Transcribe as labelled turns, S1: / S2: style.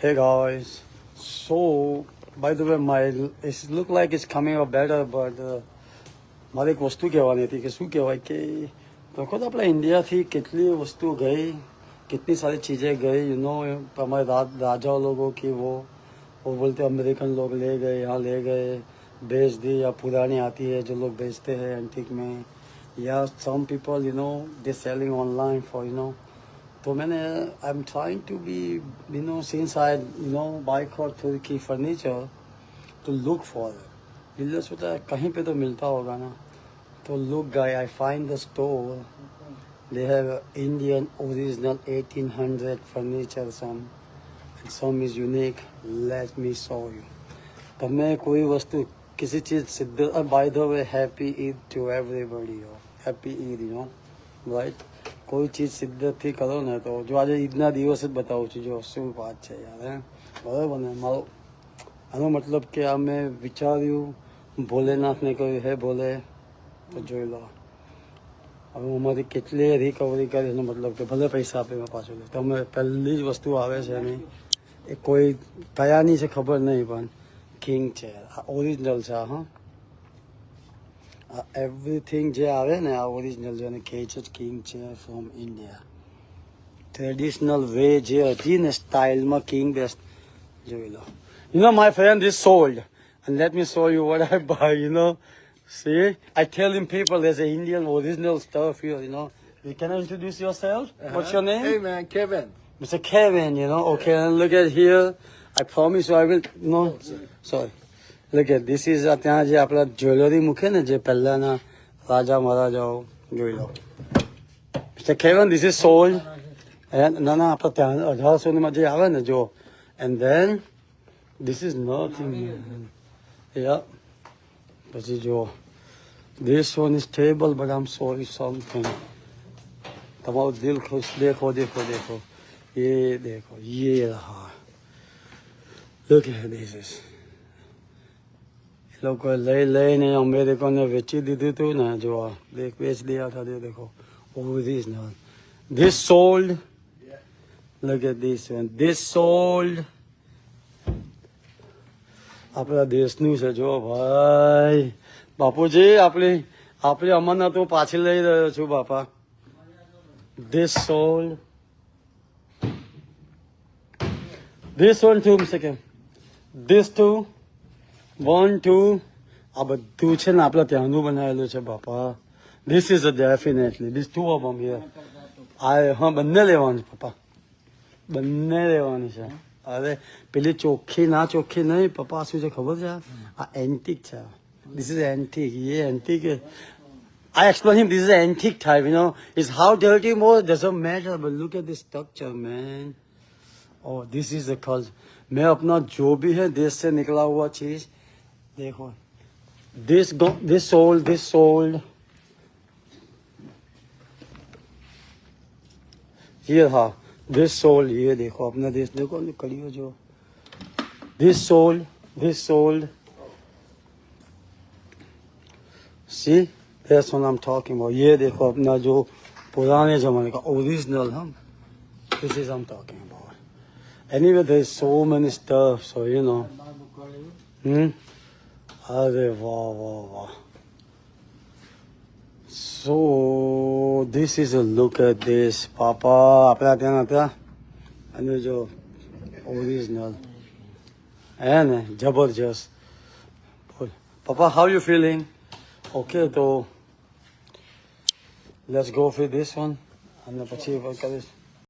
S1: Hey guys, so by the way, it look like it's coming out better, but મારે એક વસ્તુ કહેવાની હતી કે શું કહેવાય કે વખત આપણે ઇન્ડિયાથી કેટલી વસ્તુ ગઈ, कितनी सारी चीज़ें गई, हमारे राजा लोगों की वो बोलते अमेरिकन लोग ले गए, यहाँ ले गए, बेच दी, या पुरानी आती है जो लोग बेचते हैं एंटीक में, या some people they selling online for तो मैंने I am trying to be since I buy थोड़ी की furniture to look for it. इसलिए सोचा कहीं पे तो मिलता होगा ना, तो look guy, I find the store. They have Indian original 1800 furniture, some is unique. Let me show you. તમે કોઈ વસ્તુ किसी चीज सिद्ध, by the way, happy Eid to everybody. Happy Eid, right? કોઈ ચીજ સિદ્ધથી કરો ને તો જો આજે ઈદના દિવસ જ બતાવું છું, જો શું વાત છે યાર, બરાબર ને. મારો આનો મતલબ કે આ મેં વિચાર્યું, ભોલેનાથને કહ્યું હે ભોલે, તો જોઈ લો હવે અમારી કેટલી રિકવરી કરી, એનો મતલબ કે ભલે પૈસા આપે મેં પાછું લે. તમે પહેલી જ વસ્તુ આવે છે એની, એ કોઈ કયાની છે ખબર નહીં, પણ કિંગ છે, આ ઓરિજિનલ છે. હા, એવરીથિંગ જે આવે ને આ ઓરિજિનલ છે, અને કે છે કિંગ છે ફ્રોમ ઇન્ડિયા. ટ્રેડિશનલ વે જે હતી ને સ્ટાઇલમાં કિંગ બેસ્ટ, જોઈ લો. My friend is sold, and let me show you what I buy. See, I telling people there's an Indian original stuff here. You can introduce yourself. What's your name?
S2: Hey man, Kevin.
S1: Mr. Kevin. Okay, and look at here. I promise you, I will. No, sorry. Look at this is ત્યાં જે આપણા jewellery મૂકે ને, જે પહેલાના રાજા મહારાજાઓ, જોઈ લો. Mr. Kevin, this is sold. ના આપણે ત્યાં 1800 જે આવે ને, જો. And then this is nothing. Yeah. પછી જો, this one is stable, but I'm sorry something. તમારું દિલ ખુશ, देखो ये देखो, ये रहा. Look at this. લોકોએ લઈને અમેરિકનને વેચી દીધું હતું ને, જો વેચ દિયા था, देखो original. This sold. Look at this one. This sold. આપણા દેશનું છે, જો ભાઈ. બાપુજી, આપણી અમરનાથ હું પાછી લઈ રહ્યો છું બાપા. This sold. This one too, Mr. Kim. This too. 1, 2. આ બધું છે ને આપણા ત્યાંનું બનાવેલું છે બાપા. This is a definitely. This 2 of them here. હા, બંને લેવાની પપ્પા, બંને લેવાની છે. અરે પેલી ચોખ્ખી ના ચોખ્ખી નહીં પપ્પા, શું છે ખબર છે? આ એન્ટિક છે. This is antique. ये antique है. I explain him, this is antique type, It's how dirty more, doesn't matter, but look at this structure, man. Oh, this is the culture. मैं अपना जो भी है देश से निकला हुआ चीज देखो. This sold. ये हाँ, this sold. ये देखो अपना देश, देखो कड़ियो जो. This sold. See, that's what I'm talking about. ये देखो अपना जो पुराने जमाने का original, this is I'm talking about. Anyway, there's so many stuff, so अरे वाह. So this is a look at this, पापा. आपल्या ત્યાં હતા અને જો ઓરિજિનલ હે ને, જબરજસ્ત. પાપા, how you feeling? Okay, તો let's go for this one, અને પછી કરીશ.